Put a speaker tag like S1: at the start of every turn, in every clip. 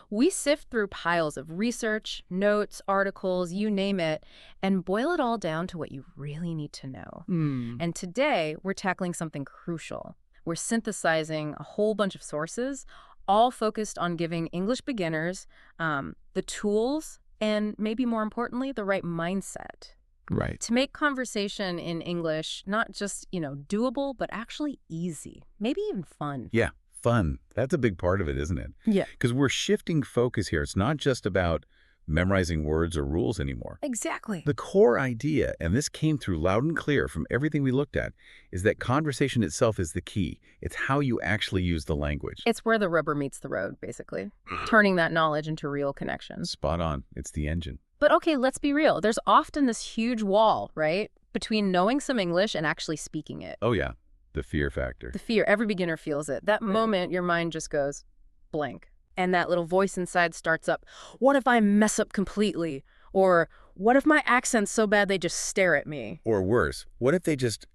S1: We sift through piles of research, notes, articles, you name it, and boil it all down to what you really need to know.
S2: Hmm.
S1: And today, we're tackling something crucial. We're synthesizing a whole bunch of sources, all focused on giving English beginners the tools and, maybe more importantly, the right mindset
S2: Right.
S1: to make conversation in English not just, doable, but actually easy, maybe even fun.
S2: Yeah, fun. That's a big part of it, isn't it?
S1: Yeah.
S2: Because we're shifting focus here. It's not just about memorizing words or rules anymore.
S1: Exactly.
S2: The core idea, and this came through loud and clear from everything we looked at, is that conversation itself is the key. It's how you actually use the language.
S1: It's where the rubber meets the road, basically, turning that knowledge into real connections.
S2: Spot on. It's the engine.
S1: But okay, let's be real. There's often this huge wall, right, between knowing some English and actually speaking it.
S2: Oh, yeah. The fear factor.
S1: The fear, every beginner feels it. That moment, your mind just goes blank. And that little voice inside starts up, what if I mess up completely? Or what if my accent's so bad they just stare at me?
S2: Or worse, what if they just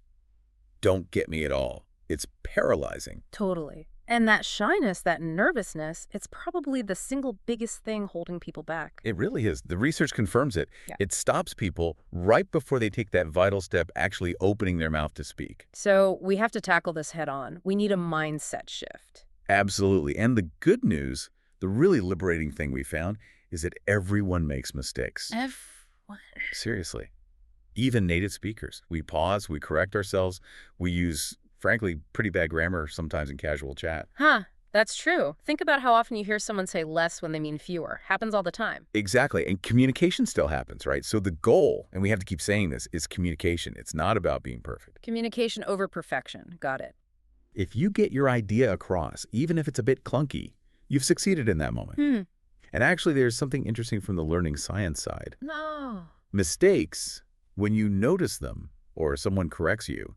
S2: don't get me at all? It's paralyzing.
S1: Totally. And that shyness, that nervousness, it's probably the single biggest thing holding people back.
S2: It really is. The research confirms it.
S1: Yeah.
S2: It stops people right before they take that vital step, actually opening their mouth to speak.
S1: So we have to tackle this head on. We need a mindset shift.
S2: Absolutely. And the good news, the really liberating thing we found, is that everyone makes mistakes.
S1: Everyone.
S2: Seriously. Even native speakers. We pause, we correct ourselves, we use, frankly, pretty bad grammar sometimes in casual chat.
S1: Huh, that's true. Think about how often you hear someone say less when they mean fewer. Happens all the time.
S2: Exactly. And communication still happens, right? So the goal, and we have to keep saying this, is communication. It's not about being perfect.
S1: Communication over perfection. Got it.
S2: If you get your idea across, even if it's a bit clunky, you've succeeded in that moment. And actually, there's something interesting from the learning science side.
S1: No.
S2: Mistakes, when you notice them or someone corrects you,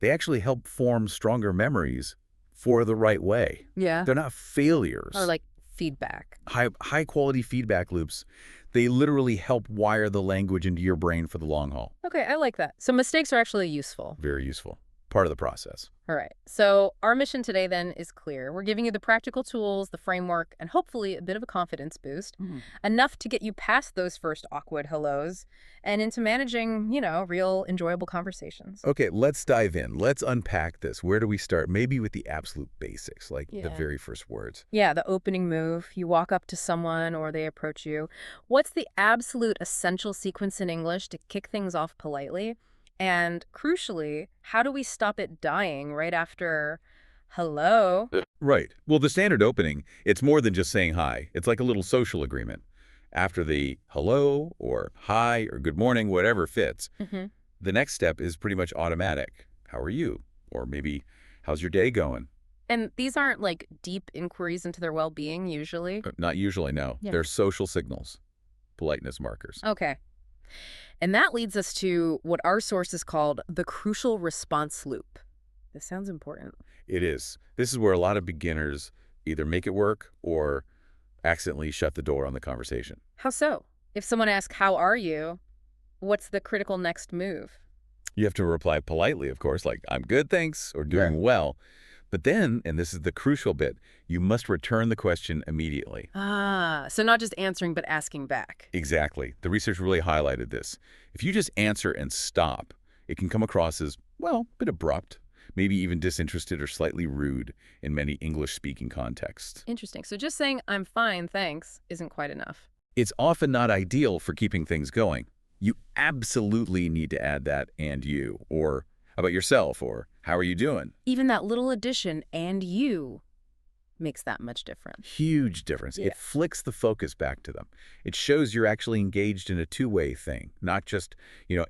S2: they actually help form stronger memories for the right way.
S1: Yeah.
S2: They're not failures.
S1: Or like feedback.
S2: High quality feedback loops, they literally help wire the language into your brain for the long haul.
S1: Okay, I like that. So mistakes are actually useful.
S2: Very useful. Part of the process.
S1: All right. So our mission today then is clear. We're giving you the practical tools, the framework, and hopefully a bit of a confidence boost, enough to get you past those first awkward hellos and into managing, real enjoyable conversations.
S2: Okay, let's dive in. Let's unpack this. Where do we start? Maybe with the absolute basics, like the
S1: Yeah.
S2: very first words.
S1: Yeah, the opening move. You walk up to someone or they approach you. What's the absolute essential sequence in English to kick things off politely? And crucially, how do we stop it dying right after hello?
S2: Right. Well, the standard opening, it's more than just saying hi. It's like a little social agreement. After the hello or hi or good morning, whatever fits,
S1: hmm
S2: the next step is pretty much automatic. How are you? Or maybe, how's your day going?
S1: And these aren't like deep inquiries into their well-being usually.
S2: Not usually, no.
S1: Yeah.
S2: They're social signals, politeness markers.
S1: Okay. And that leads us to what our sources called the crucial response loop. This sounds important.
S2: It is. This is where a lot of beginners either make it work or accidentally shut the door on the conversation.
S1: How so? If someone asks, how are you? What's the critical next move?
S2: You have to reply politely, of course, like, I'm good, thanks, or doing well. But then, and this is the crucial bit, you must return the question immediately.
S1: Ah, so not just answering, but asking back.
S2: Exactly. The research really highlighted this. If you just answer and stop, it can come across as, well, a bit abrupt, maybe even disinterested or slightly rude in many English-speaking contexts.
S1: Interesting. So just saying, I'm fine, thanks, isn't quite enough.
S2: It's often not ideal for keeping things going. You absolutely need to add that "and you," or "how about yourself," or "how are you doing?"
S1: Even that little addition, and you, makes that much difference.
S2: Huge difference.
S1: Yeah.
S2: It flicks the focus back to them. It shows you're actually engaged in a two-way thing, not just,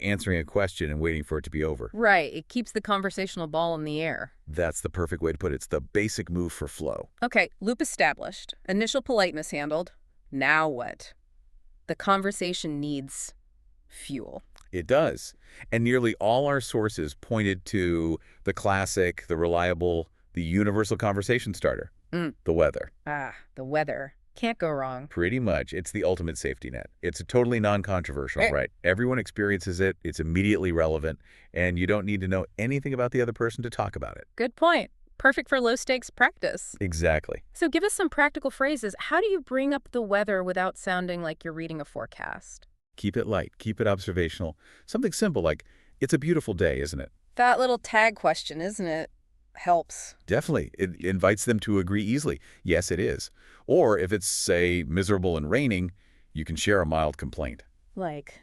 S2: answering a question and waiting for it to be over.
S1: Right. It keeps the conversational ball in the air.
S2: That's the perfect way to put it. It's the basic move for flow.
S1: Okay, loop established. Initial politeness handled. Now what? The conversation needs fuel.
S2: It does. And nearly all our sources pointed to the classic, the reliable, the universal conversation starter, the weather.
S1: Ah, the weather. Can't go wrong.
S2: Pretty much. It's the ultimate safety net. It's a totally non-controversial, right? Everyone experiences it. It's immediately relevant. And you don't need to know anything about the other person to talk about it.
S1: Good point. Perfect for low-stakes practice.
S2: Exactly.
S1: So give us some practical phrases. How do you bring up the weather without sounding like you're reading a forecast?
S2: Keep it light. Keep it observational. Something simple like, it's a beautiful day, isn't it?
S1: That little tag question, isn't it? Helps.
S2: Definitely. It invites them to agree easily. Yes, it is. Or if it's, say, miserable and raining, you can share a mild complaint.
S1: Like,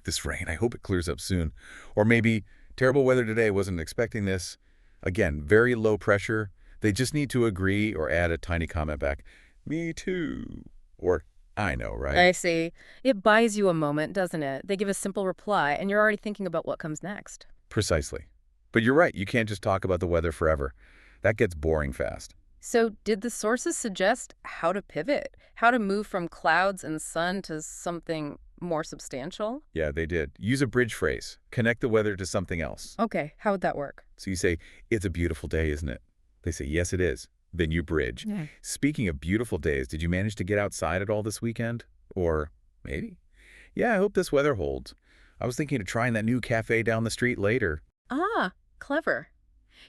S2: This rain, I hope it clears up soon. Or maybe, terrible weather today, wasn't expecting this. Again, very low pressure. They just need to agree or add a tiny comment back. Me too. Or, I know, right?
S1: I see. It buys you a moment, doesn't it? They give a simple reply, and you're already thinking about what comes next.
S2: Precisely. But you're right, you can't just talk about the weather forever. That gets boring fast.
S1: So did the sources suggest how to pivot? How to move from clouds and sun to something more substantial?
S2: Yeah, they did. Use a bridge phrase. Connect the weather to something else.
S1: Okay, how would that work?
S2: So you say, it's a beautiful day, isn't it? They say, yes, it is. Then you bridge.
S1: Yeah.
S2: Speaking of beautiful days, did you manage to get outside at all this weekend? Or maybe? Yeah, I hope this weather holds. I was thinking of trying that new cafe down the street later.
S1: Ah, clever.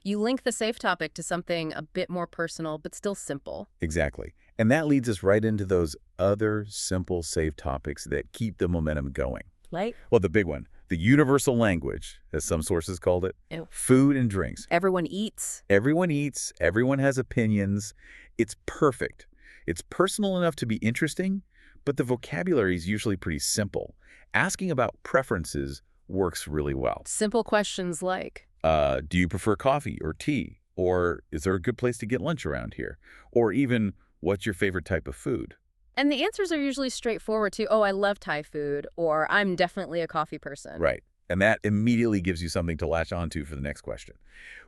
S1: You link the safe topic to something a bit more personal, but still simple.
S2: Exactly. And that leads us right into those other simple, safe topics that keep the momentum going.
S1: Like,
S2: Well, the big one, the universal language, as some sources called it,
S1: ew,
S2: food and drinks.
S1: everyone eats.
S2: Everyone eats, everyone has opinions. It's perfect. It's personal enough to be interesting, but the vocabulary is usually pretty simple. Asking about preferences works really well.
S1: Simple questions like,
S2: Do you prefer coffee or tea? Or is there a good place to get lunch around here? Or even, what's your favorite type of food?
S1: and the answers are usually straightforward to, oh, I love Thai food, or I'm definitely a coffee person.
S2: Right. And that immediately gives you something to latch onto for the next question.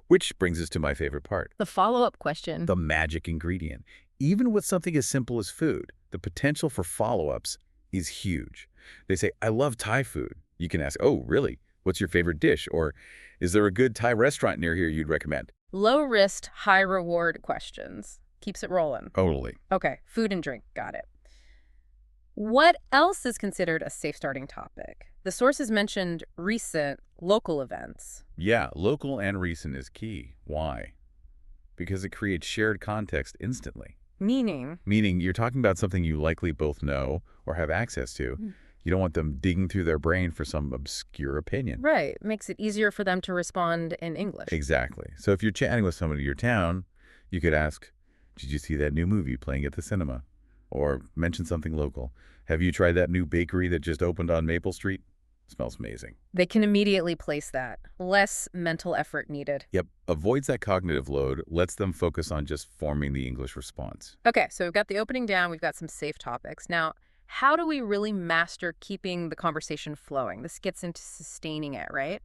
S2: Which brings us to my favorite part,
S1: The follow-up question.
S2: the magic ingredient. Even with something as simple as food, the potential for follow-ups is huge. They say, I love Thai food. You can ask, oh, really? What's your favorite dish? Or is there a good Thai restaurant near here you'd recommend?
S1: Low-risk, high-reward questions. Keeps it rolling.
S2: Totally.
S1: Okay, food and drink. Got it. What else is considered a safe starting topic? The sources mentioned recent local events.
S2: Yeah, local and recent is key. Why? Because it creates shared context instantly.
S1: Meaning?
S2: Meaning you're talking about something you likely both know or have access to. You don't want them digging through their brain for some obscure opinion.
S1: Right. Makes it easier for them to respond in English.
S2: Exactly. So if you're chatting with someone in your town, you could ask, did you see that new movie playing at the cinema? Or mention something local. Have you tried that new bakery that just opened on Maple Street? Smells amazing.
S1: They can immediately place that. Less mental effort needed.
S2: Yep, avoids that cognitive load, lets them focus on just forming the English response.
S1: Okay, so we've got the opening down. We've got some safe topics. Now, how do we really master keeping the conversation flowing? This gets into sustaining it, right?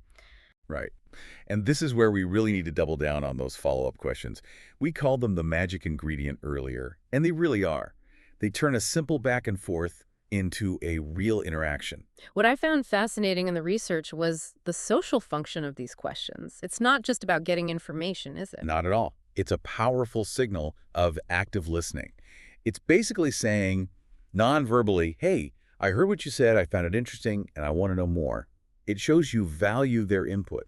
S2: Right. And this is where we really need to double down on those follow-up questions. We called them the magic ingredient earlier, and they really are. They turn a simple back and forth into a real interaction.
S1: What I found fascinating in the research was the social function of these questions. It's not just about getting information, is it?
S2: Not at all. It's a powerful signal of active listening. It's basically saying, non-verbally, hey, I heard what you said, I found it interesting, and I want to know more. It shows you value their input.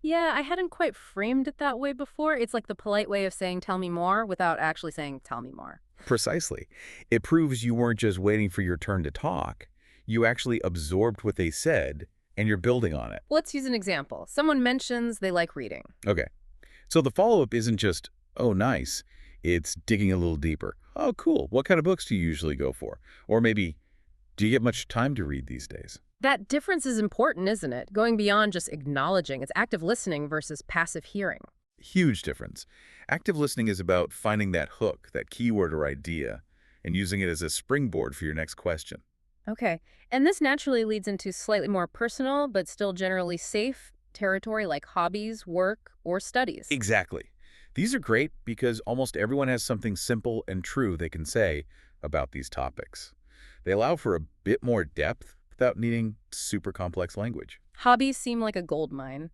S1: Yeah, I hadn't quite framed it that way before. It's like the polite way of saying, tell me more, without actually saying, tell me more.
S2: Precisely. It proves you weren't just waiting for your turn to talk. You actually absorbed what they said, and you're building on it.
S1: Let's use an example. Someone mentions they like reading.
S2: Okay. So the follow-up isn't just, oh, nice. It's digging a little deeper. Oh, cool. What kind of books do you usually go for? Or maybe, do you get much time to read these days?
S1: That difference is important, isn't it? Going beyond just acknowledging. It's active listening versus passive hearing.
S2: Huge difference. Active listening is about finding that hook, that keyword or idea, and using it as a springboard for your next question.
S1: Okay. And this naturally leads into slightly more personal, but still generally safe territory like hobbies, work, or studies.
S2: Exactly. These are great because almost everyone has something simple and true they can say about these topics. They allow for a bit more depth without needing super complex language.
S1: Hobbies seem like a gold mine.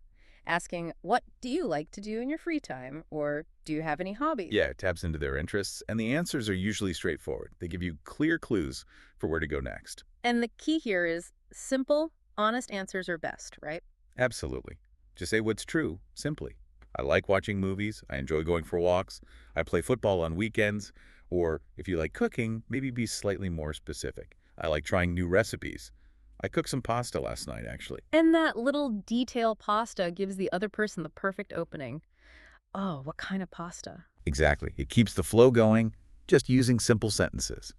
S1: Asking, what do you like to do in your free time? Or do you have any hobbies?
S2: Yeah, it taps into their interests, and the answers are usually straightforward. They give you clear clues for where to go next.
S1: And the key here is simple, honest answers are best, right?
S2: Absolutely. Just say what's true, simply. I like watching movies. I enjoy going for walks. I play football on weekends. Or if you like cooking, maybe be slightly more specific. I like trying new recipes. I cooked some pasta last night, actually.
S1: And that little detail pasta gives the other person the perfect opening. Oh, what kind of pasta?
S2: Exactly. It keeps the flow going, just using simple sentences.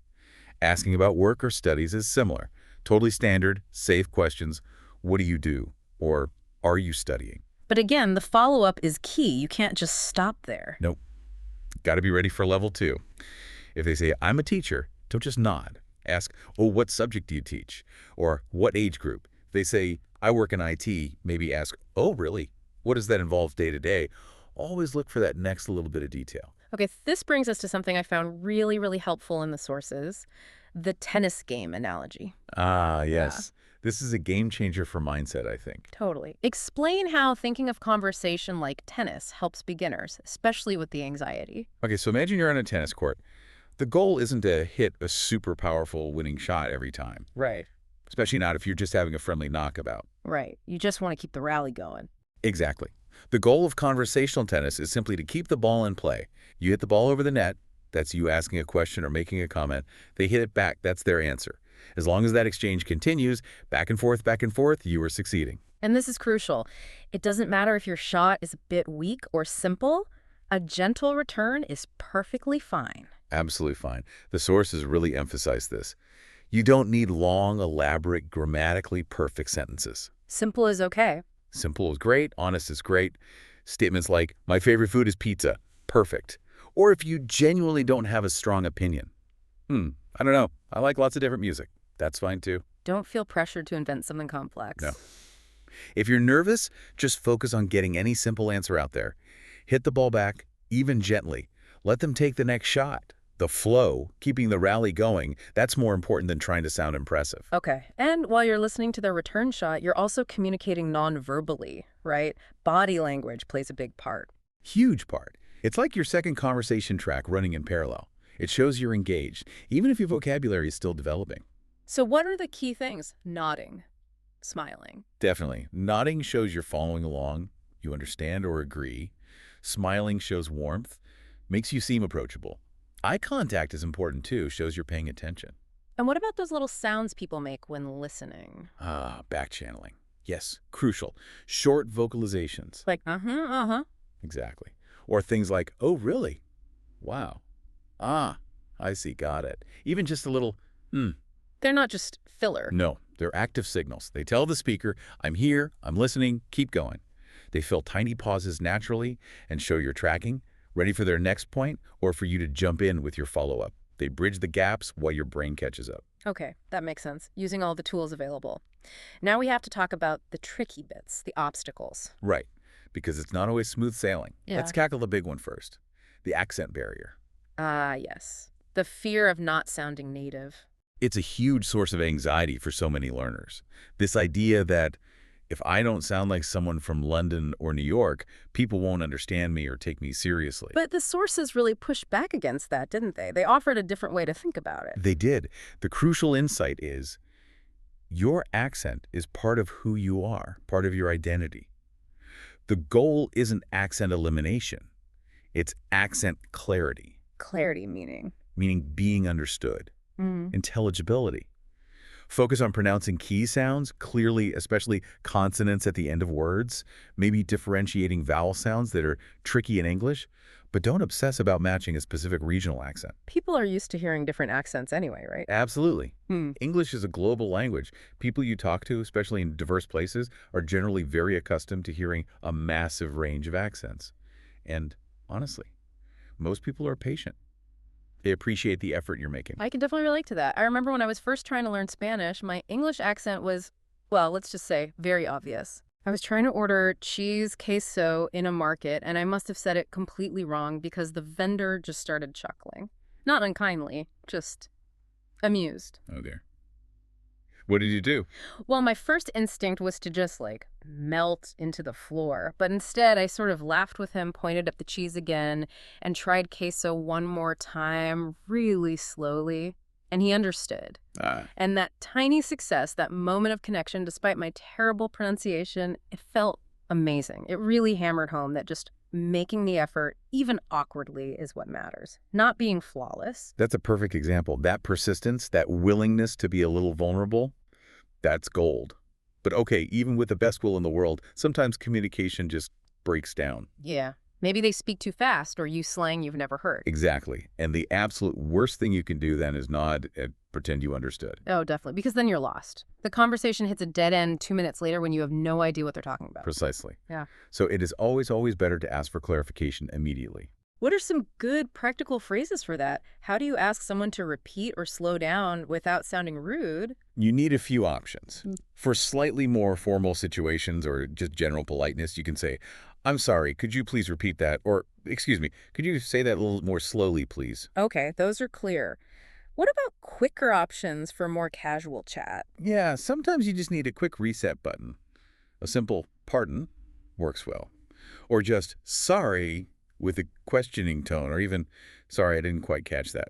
S2: Asking about work or studies is similar. Totally standard, safe questions. What do you do? Or are you studying?
S1: But again, the follow-up is key. You can't just stop there.
S2: Nope. Got to be ready for level 2. If they say, I'm a teacher, don't just nod. Ask, oh, what subject do you teach? Or what age group? If they say, I work in IT, maybe ask, oh, really? What does that involve day to day? Always look for that next little bit of detail.
S1: Okay, this brings us to something I found really, really helpful in the sources, the tennis game analogy.
S2: Ah, yes. This is a game changer for mindset, I think.
S1: Totally. Explain how thinking of conversation like tennis helps beginners, especially with the anxiety.
S2: Okay, so imagine you're on a tennis court. The goal isn't to hit a super powerful winning shot every time,
S1: Right.
S2: especially not if you're just having a friendly knockabout.
S1: Right. You just want to keep the rally going.
S2: Exactly. The goal of conversational tennis is simply to keep the ball in play. You hit the ball over the net, that's you asking a question or making a comment. They hit it back, that's their answer. As long as that exchange continues, back and forth, you are succeeding.
S1: And this is crucial. It doesn't matter if your shot is a bit weak or simple, a gentle return is perfectly fine.
S2: Absolutely fine. The sources really emphasize this. You don't need long, elaborate, grammatically perfect sentences.
S1: Simple is okay.
S2: Simple is great, honest is great. Statements like, my favorite food is pizza, perfect. Or if you genuinely don't have a strong opinion. I don't know. I like lots of different music. That's fine too.
S1: Don't feel pressured to invent something complex.
S2: No. If you're nervous, just focus on getting any simple answer out there. Hit the ball back, even gently. Let them take the next shot. The flow, keeping the rally going, that's more important than trying to sound impressive.
S1: Okay. And while you're listening to their return shot, you're also communicating non-verbally, right? Body language plays a big part.
S2: Huge part. It's like your second conversation track running in parallel. It shows you're engaged, even if your vocabulary is still developing.
S1: So what are the key things? Nodding, smiling.
S2: Definitely. Nodding shows you're following along, you understand or agree. Smiling shows warmth, makes you seem approachable. Eye contact is important too, shows you're paying attention.
S1: And what about those little sounds people make when listening?
S2: Ah, back channeling. Yes, crucial. Short vocalizations.
S1: Like, uh-huh.
S2: Exactly. Or things like, oh, really? Wow. Ah, I see, got it. Even just a little,
S1: They're not just filler.
S2: No, they're active signals. They tell the speaker, I'm here, I'm listening, keep going. They fill tiny pauses naturally and show you're tracking, ready for their next point, or for you to jump in with your follow-up. They bridge the gaps while your brain catches up.
S1: Okay, that makes sense. Using all the tools available. Now we have to talk about the tricky bits, the obstacles.
S2: Right, because it's not always smooth sailing.
S1: Yeah.
S2: Let's tackle the big one first, the accent barrier.
S1: Ah, yes. The fear of not sounding native.
S2: It's a huge source of anxiety for so many learners. This idea that if I don't sound like someone from London or New York, people won't understand me or take me seriously.
S1: But the sources really pushed back against that, didn't they? They offered a different way to think about it.
S2: They did. The crucial insight is your accent is part of who you are, part of your identity. The goal isn't accent elimination. It's accent clarity,
S1: Clarity meaning.
S2: meaning being understood, intelligibility. Focus on pronouncing key sounds clearly, especially consonants at the end of words, maybe differentiating vowel sounds that are tricky in English, but don't obsess about matching a specific regional accent.
S1: People are used to hearing different accents anyway, right?
S2: Absolutely. English is a global language. People you talk to, especially in diverse places, are generally very accustomed to hearing a massive range of accents. And honestly, most people are patient. They appreciate the effort you're making.
S1: I can definitely relate to that. I remember when I was first trying to learn Spanish, my English accent was, well, let's just say, very obvious. I was trying to order cheese queso in a market, and I must have said it completely wrong because the vendor just started chuckling. Not unkindly, just amused.
S2: Oh, dear. What did you do?
S1: Well, my first instinct was to just, like, melt into the floor. But instead, I sort of laughed with him, pointed at the cheese again, and tried queso one more time, really slowly. And he understood. And that tiny success, that moment of connection, despite my terrible pronunciation, it felt amazing. It really hammered home that just making the effort, even awkwardly, is what matters, not being flawless.
S2: That's a perfect example. That persistence, that willingness to be a little vulnerable, that's gold. But okay, even with the best will in the world, sometimes communication just breaks down.
S1: Yeah. Maybe they speak too fast or use slang you've never heard.
S2: Exactly. And the absolute worst thing you can do then is nod and pretend you understood.
S1: Oh, definitely, because then you're lost. The conversation hits a dead end 2 minutes later when you have no idea what they're talking about.
S2: Precisely.
S1: Yeah.
S2: So it is always, always better to ask for clarification immediately.
S1: What are some good practical phrases for that? How do you ask someone to repeat or slow down without sounding rude?
S2: You need a few options. For slightly more formal situations or just general politeness, you can say, "I'm sorry, could you please repeat that?" Or, "Excuse me, could you say that a little more slowly, please?"
S1: Okay, those are clear. What about quicker options for more casual chat?
S2: Yeah, sometimes you just need a quick reset button. A simple "pardon" works well. Or just "sorry" with a questioning tone, or even "sorry, I didn't quite catch that."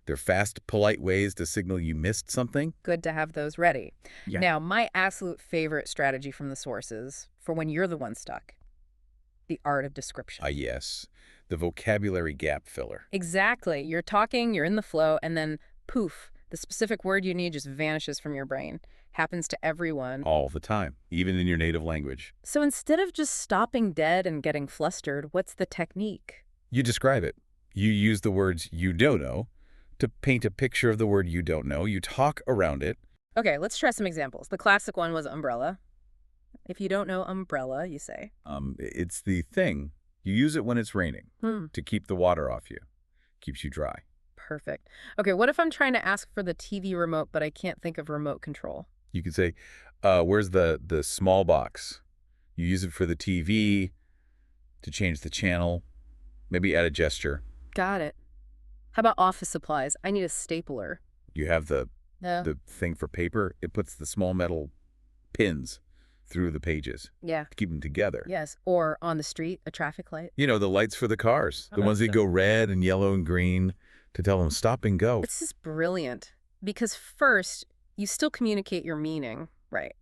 S2: They're fast, polite ways to signal you missed something.
S1: Good to have those ready.
S2: Yeah.
S1: Now, my absolute favorite strategy from the sources for when you're the one stuck: the art of description.
S2: Yes, the vocabulary gap filler.
S1: Exactly. You're talking, you're in the flow, and then poof, the specific word you need just vanishes from your brain. Happens to everyone.
S2: All the time, even in your native language.
S1: So instead of just stopping dead and getting flustered, what's the technique?
S2: You describe it. You use the words "you don't know" to paint a picture of the word you don't know. You talk around it.
S1: Okay, let's try some examples. The classic one was umbrella. If you don't know umbrella, you say.
S2: It's the thing. You use it when it's raining
S1: Hmm,
S2: to keep the water off you. Keeps you dry.
S1: perfect. Okay, what if I'm trying to ask for the TV remote, but I can't think of remote control?
S2: You could say, "Where's the small box?" You use it for the TV, to change the channel, maybe add a gesture.
S1: Got it. How about office supplies? I need a stapler.
S2: You have the
S1: No.
S2: the thing for paper. It puts the small metal pins through the pages
S1: Yeah.
S2: to keep them together.
S1: Yes. Or on the street, a traffic light.
S2: You know, the lights for the cars, the
S1: Oh,
S2: ones that
S1: so-
S2: go red and yellow and green to tell them stop and go.
S1: This is brilliant because first, you still communicate your meaning, right?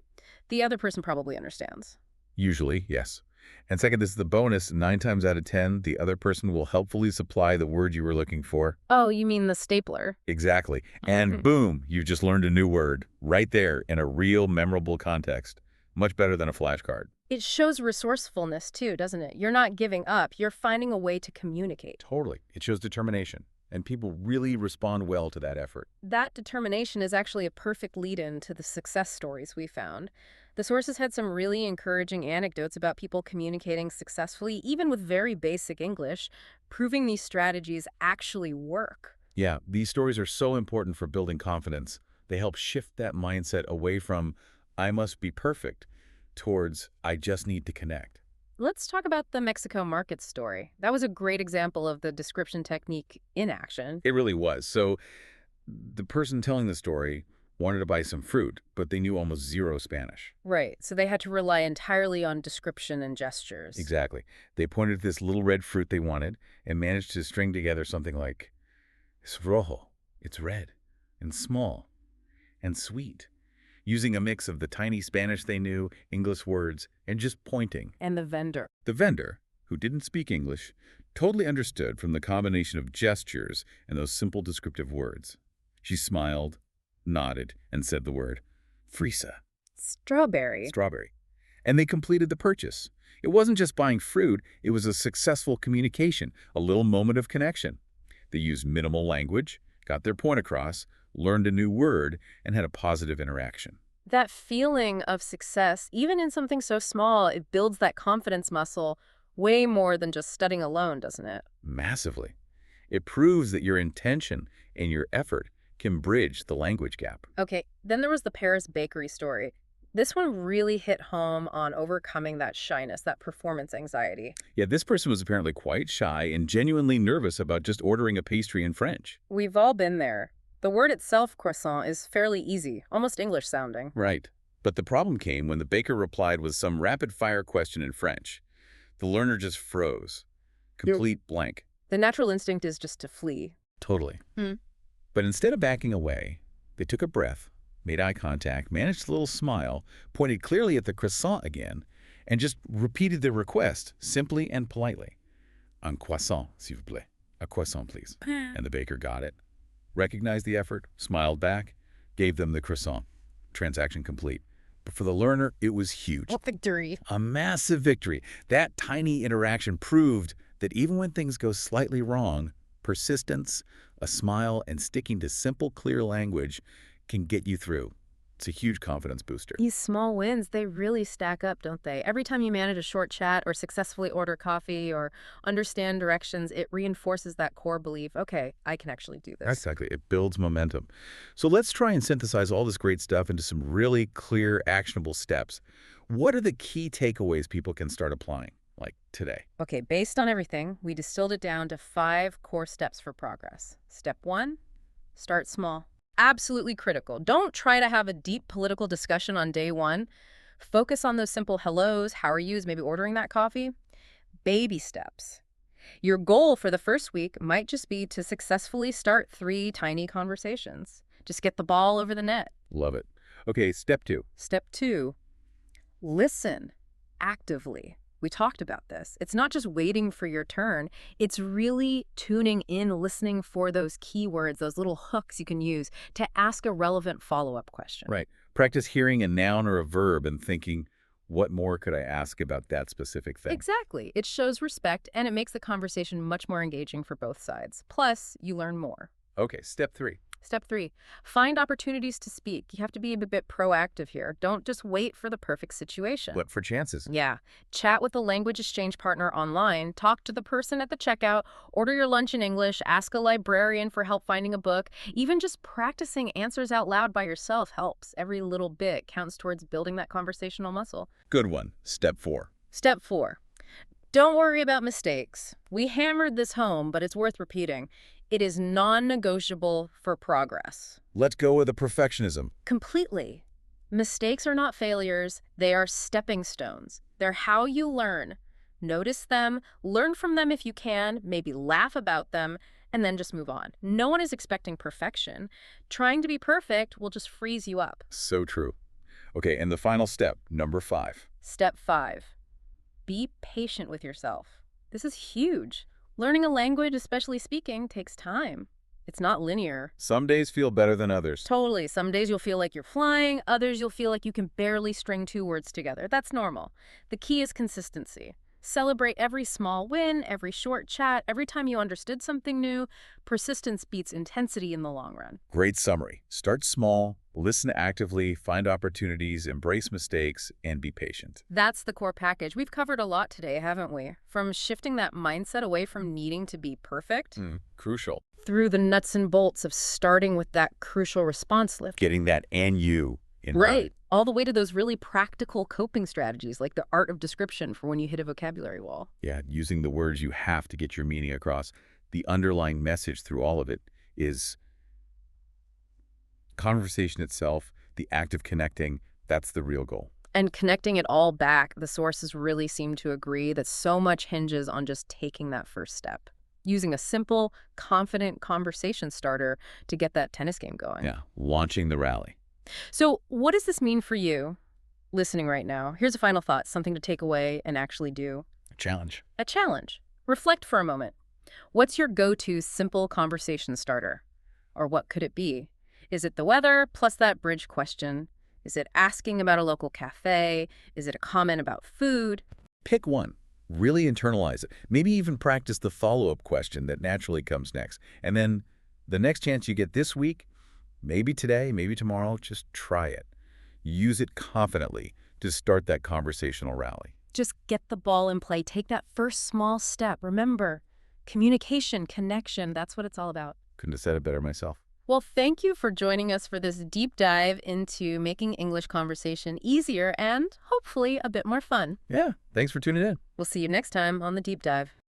S1: The other person probably understands.
S2: Usually, yes. And second, this is the bonus. 9 times out of 10, the other person will helpfully supply the word you were looking for.
S1: Oh, you mean the stapler?
S2: Exactly. And boom, you've just learned a new word right there in a real memorable context. Much better than a flashcard.
S1: It shows resourcefulness too, doesn't it? You're not giving up. You're finding a way to communicate.
S2: Totally. It shows determination. And people really respond well to that effort.
S1: That determination is actually a perfect lead-in to the success stories we found. The sources had some really encouraging anecdotes about people communicating successfully, even with very basic English, proving these strategies actually work.
S2: Yeah, these stories are so important for building confidence. They help shift that mindset away from "I must be perfect" towards "I just need to connect."
S1: Let's talk about the Mexico market story. That was a great example of the description technique in action.
S2: It really was. So the person telling the story wanted to buy some fruit, but they knew almost zero Spanish.
S1: Right, so they had to rely entirely on description and gestures.
S2: Exactly. They pointed to this little red fruit they wanted and managed to string together something like, "Es rojo," it's red, and small, and sweet, using a mix of the tiny Spanish they knew, English words, and just pointing.
S1: And the vendor.
S2: The vendor, who didn't speak English, totally understood from the combination of gestures and those simple descriptive words. She smiled, nodded, and said the word, "Frisa,"
S1: Strawberry.
S2: strawberry. And they completed the purchase. It wasn't just buying fruit, it was a successful communication, a little moment of connection. They used minimal language, got their point across, learned a new word, and had a positive interaction.
S1: That feeling of success, even in something so small, it builds that confidence muscle way more than just studying alone, doesn't it?
S2: Massively. It proves that your intention and your effort can bridge the language gap.
S1: Okay, then there was the Paris bakery story. This one really hit home on overcoming that shyness, that performance anxiety.
S2: Yeah, this person was apparently quite shy and genuinely nervous about just ordering a pastry in French.
S1: We've all been there. The word itself, croissant, is fairly easy, almost English sounding.
S2: Right. But the problem came when the baker replied with some rapid-fire question in French. The learner just froze. Complete blank.
S1: The natural instinct is just to flee.
S2: Totally.
S1: Hmm.
S2: But instead of backing away, they took a breath, made eye contact, managed a little smile, pointed clearly at the croissant again, and just repeated their request, simply and politely. Un croissant, s'il vous plaît. A croissant, please. And the baker got it, recognized the effort, smiled back, gave them the croissant. Transaction complete. But for the learner, it was huge.
S1: What victory.
S2: A massive victory. That tiny interaction proved that even when things go slightly wrong, persistence, a smile, and sticking to simple, clear language can get you through. It's a huge confidence booster.
S1: These small wins, they really stack up, don't they? Every time you manage a short chat or successfully order coffee or understand directions, it reinforces that core belief, okay, I can actually do this.
S2: Exactly. It builds momentum. So let's try and synthesize all this great stuff into some really clear, actionable steps. What are the key takeaways people can start applying, like today?
S1: Okay, based on everything, we distilled it down to 5 core steps for progress. Step 1, start small. Absolutely critical. Don't try to have a deep political discussion on day 1. Focus on those simple hellos, how are yous, maybe ordering that coffee. Baby steps. Your goal for the first week might just be to successfully start 3 tiny conversations. Just get the ball over the net.
S2: Love it. Okay, step 2.
S1: Step 2, listen actively. We talked about this. It's not just waiting for your turn. It's really tuning in, listening for those keywords, those little hooks you can use to ask a relevant follow-up question.
S2: Right. Practice hearing a noun or a verb and thinking, what more could I ask about that specific thing?
S1: Exactly. It shows respect, and it makes the conversation much more engaging for both sides. Plus, you learn more.
S2: Okay, step 3.
S1: Step 3, find opportunities to speak. You have to be a bit proactive here. Don't just wait for the perfect situation.
S2: Look for chances.
S1: Yeah. Chat with a language exchange partner online, talk to the person at the checkout, order your lunch in English, ask a librarian for help finding a book. Even just practicing answers out loud by yourself helps. Every little bit counts towards building that conversational muscle.
S2: Good one. Step 4.
S1: Step 4, don't worry about mistakes. We hammered this home, but it's worth repeating. It is non-negotiable for progress.
S2: Let go of the perfectionism.
S1: Completely. Mistakes are not failures. They are stepping stones. They're how you learn. Notice them, learn from them if you can, maybe laugh about them, and then just move on. No one is expecting perfection. Trying to be perfect will just freeze you up.
S2: So true. Okay, and the final step, number 5.
S1: Step 5, be patient with yourself. This is huge. Learning a language, especially speaking, takes time. It's not linear.
S2: Some days feel better than others.
S1: Totally. Some days you'll feel like you're flying. Others you'll feel like you can barely string 2 words together. That's normal. The key is consistency. Celebrate every small win, every short chat, every time you understood something new. Persistence beats intensity in the long run.
S2: Great summary. Start small, listen actively, find opportunities, embrace mistakes, and be patient.
S1: That's the core package. We've covered a lot today, haven't we? From shifting that mindset away from needing to be perfect,
S2: Crucial.
S1: through the nuts and bolts of starting with that crucial response lift.
S2: Getting that and you in
S1: Right.
S2: mind.
S1: All the way to those really practical coping strategies, like the art of description for when you hit a vocabulary wall.
S2: Yeah, using the words you have to get your meaning across. The underlying message through all of it is conversation itself, the act of connecting. That's the real goal.
S1: And connecting it all back, the sources really seem to agree that so much hinges on just taking that first step. Using a simple, confident conversation starter to get that tennis game going.
S2: Yeah, launching the rally.
S1: So what does this mean for you listening right now? Here's a final thought, something to take away and actually do.
S2: A challenge.
S1: A challenge. Reflect for a moment. What's your go-to simple conversation starter? Or what could it be? Is it the weather plus that bridge question? Is it asking about a local cafe? Is it a comment about food?
S2: Pick one. Really internalize it. Maybe even practice the follow-up question that naturally comes next. And then the next chance you get this week, maybe today, maybe tomorrow, just try it. Use it confidently to start that conversational rally.
S1: Just get the ball in play. Take that first small step. Remember, communication, connection, that's what it's all about.
S2: Couldn't have said it better myself.
S1: Well, thank you for joining us for this deep dive into making English conversation easier and hopefully a bit more fun.
S2: Yeah, thanks for tuning in.
S1: We'll see you next time on The Deep Dive.